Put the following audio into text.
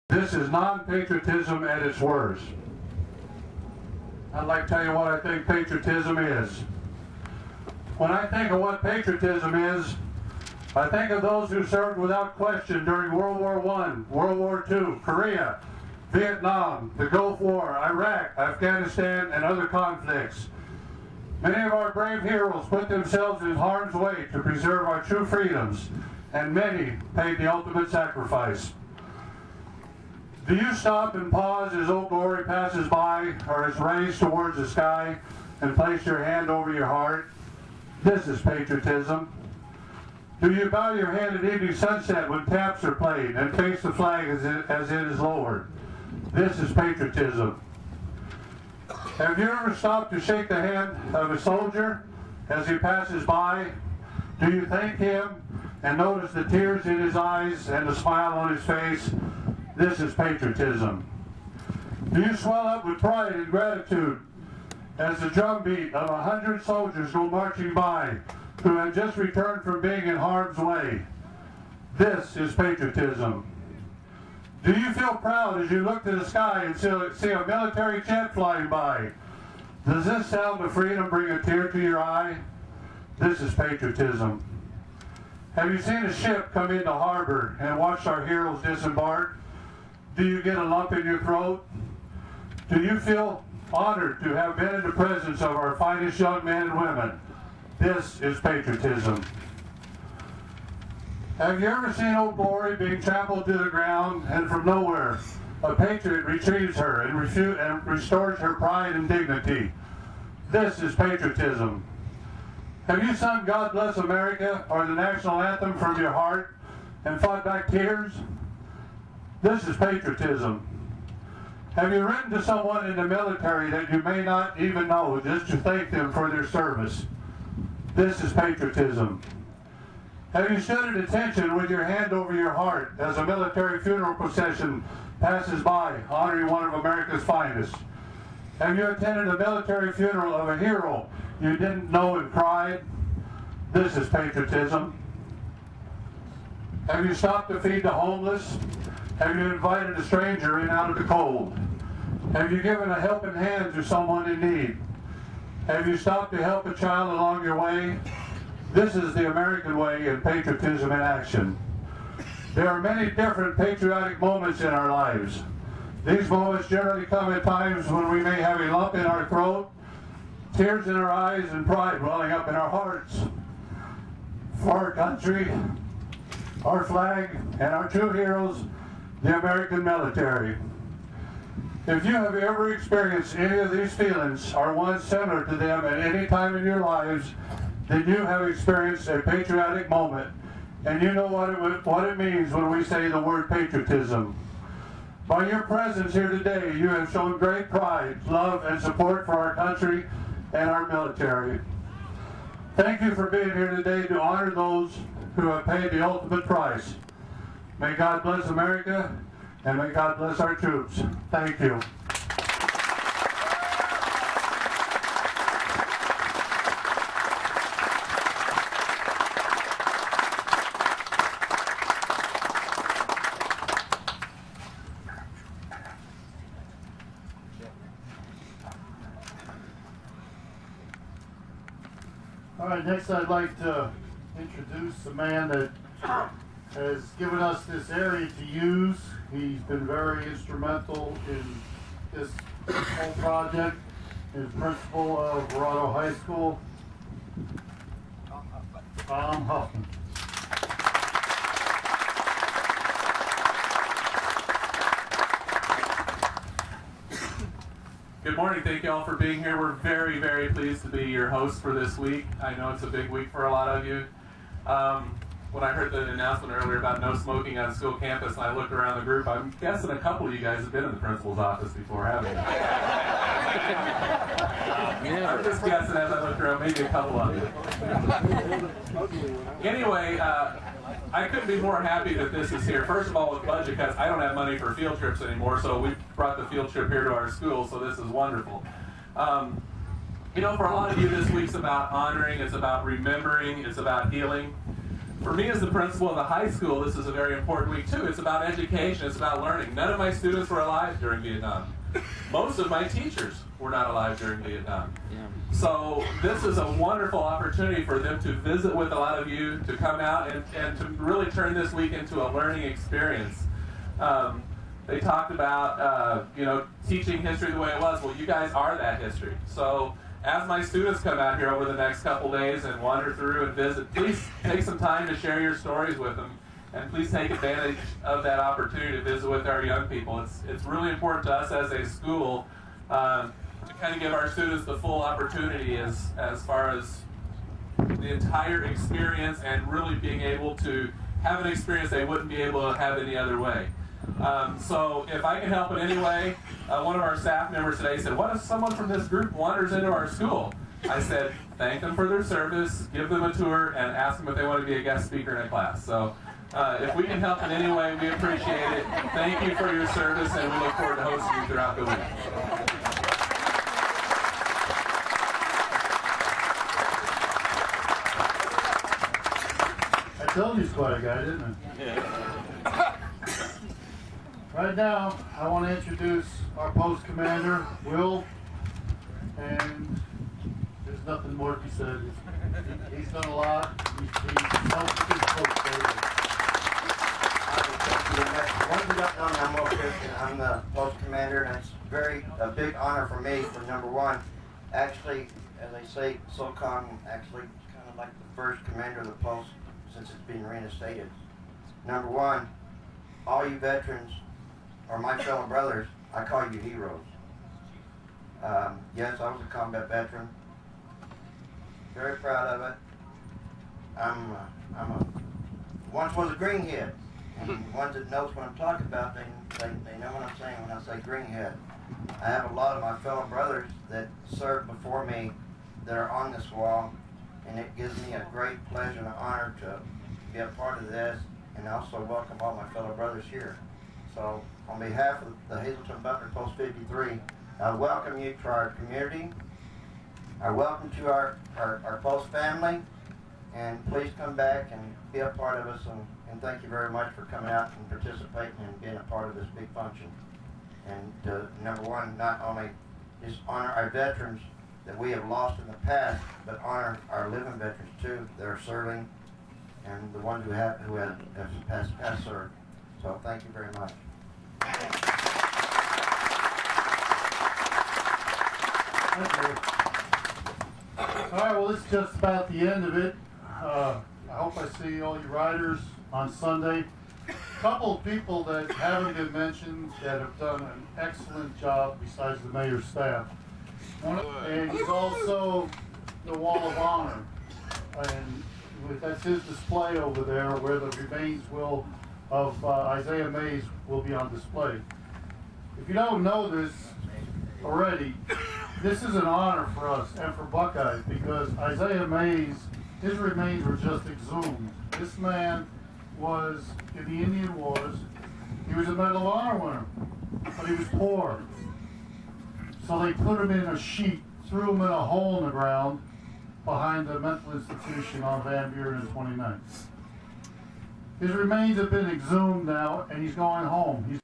This is non-patriotism at its worst. I'd like to tell you what I think patriotism is. When I think of what patriotism is, I think of those who served without question during World War I, World War II, Korea, Vietnam, the Gulf War, Iraq, Afghanistan, and other conflicts. Many of our brave heroes put themselves in harm's way to preserve our true freedoms, and many paid the ultimate sacrifice. Do you stop and pause as Old Glory passes by or is raised towards the sky and place your hand over your heart? This is patriotism. Do you bow your head at evening sunset when taps are played and face the flag as it is lowered? This is patriotism. Have you ever stopped to shake the hand of a soldier as he passes by? Do you thank him and notice the tears in his eyes and the smile on his face? This is patriotism. Do you swell up with pride and gratitude as the drumbeat of 100 soldiers go marching by who have just returned from being in harm's way? This is patriotism. Do you feel proud as you look to the sky and see a military jet flying by? Does this sound of freedom bring a tear to your eye? This is patriotism. Have you seen a ship come into harbor and watched our heroes disembark? Do you get a lump in your throat? Do you feel honored to have been in the presence of our finest young men and women? This is patriotism. Have you ever seen Old Glory being trampled to the ground and from nowhere a patriot retrieves her and restores her pride and dignity? This is patriotism. Have you sung God Bless America or the national anthem from your heart and fought back tears? This is patriotism. Have you written to someone in the military that you may not even know just to thank them for their service? This is patriotism. Have you stood at attention with your hand over your heart as a military funeral procession passes by, honoring one of America's finest? Have you attended a military funeral of a hero you didn't know and cried? This is patriotism. Have you stopped to feed the homeless? Have you invited a stranger in out of the cold? Have you given a helping hand to someone in need? Have you stopped to help a child along your way? This is the American way and patriotism in action. There are many different patriotic moments in our lives. These moments generally come at times when we may have a lump in our throat, tears in our eyes, and pride welling up in our hearts for our country, our flag, and our true heroes, the American military. If you have ever experienced any of these feelings or one similar to them at any time in your lives, then you have experienced a patriotic moment, and you know what it means when we say the word patriotism. By your presence here today, you have shown great pride, love, and support for our country and our military. Thank you for being here today to honor those who have paid the ultimate price. May God bless America, and may God bless our troops. Thank you. All right, next I'd like to introduce the man that has given us this area to use. He's been very instrumental in this whole project. He's principal of Verrado High School, Tom Huffman. Good morning. Thank you all for being here. We're very, very pleased to be your host for this week. I know it's a big week for a lot of you. When I heard the announcement earlier about no smoking on school campus and I looked around the group, I'm guessing a couple of you guys have been in the principal's office before, haven't you? I'm just guessing as I looked around, maybe a couple of you. Anyway, I couldn't be more happy that this is here. First of all, with budget cuts, I don't have money for field trips anymore, so we brought the field trip here to our school, so this is wonderful. You know, for a lot of you, this week's about honoring, it's about remembering, it's about healing. For me as the principal of the high school, this is a very important week too. It's about education, it's about learning. None of my students were alive during Vietnam. Most of my teachers were not alive during Vietnam. So this is a wonderful opportunity for them to visit with a lot of you, to come out and to really turn this week into a learning experience. They talked about teaching history the way it was. Well, you guys are that history. So as my students come out here over the next couple days and wander through and visit, please take some time to share your stories with them. And please take advantage of that opportunity to visit with our young people. It's really important to us as a school to kind of give our students the full opportunity as far as the entire experience and really being able to have an experience they wouldn't be able to have any other way. So if I can help in any way, one of our staff members today said, what if someone from this group wanders into our school? I said, thank them for their service, give them a tour, and ask them if they want to be a guest speaker in a class. So if we can help in any way, we appreciate it. Thank you for your service, and we look forward to hosting you throughout the week. I told you he's quite a guy, didn't I? Yeah. Right now, I want to introduce our post commander, Will, and there's nothing more to be said. He's done a lot. He's helped his post daily. One of you don't know me, I'm Will Christian. I'm the post commander, and it's a big honor for me for number one. Actually, as I say, SOCOM actually kind of like the first commander of the post since it's been reinstated. Number one, all you veterans, or my fellow brothers, I call you heroes. Yes, I was a combat veteran. Very proud of it. Once was a greenhead. And the ones that knows what I'm talking about, they know what I'm saying when I say greenhead. I have a lot of my fellow brothers that served before me that are on this wall, and it gives me a great pleasure and an honor to be a part of this, and also welcome all my fellow brothers here. So, on behalf of the Hazleton Butler Post 53, I welcome you to our community. I welcome to our post family, and please come back and be a part of us, and thank you very much for coming out and participating and being a part of this big function. And number one, not only just honor our veterans that we have lost in the past, but honor our living veterans too that are serving, and the ones who have past served. So thank you very much. Thank you. All right, well, this is just about the end of it. I hope I see all you riders on Sunday. A couple of people that haven't been mentioned that have done an excellent job besides the mayor's staff. And he's also the Wall of Honor. And that's his display over there where the remains of Isaiah Mays will be on display. If you don't know this already, this is an honor for us and for Buckeyes because Isaiah Mays, his remains were just exhumed. This man was in the Indian Wars. He was a Medal of Honor winner, but he was poor. So they put him in a sheet, threw him in a hole in the ground behind the mental institution on Van Buren and 29th. His remains have been exhumed now, and he's going home.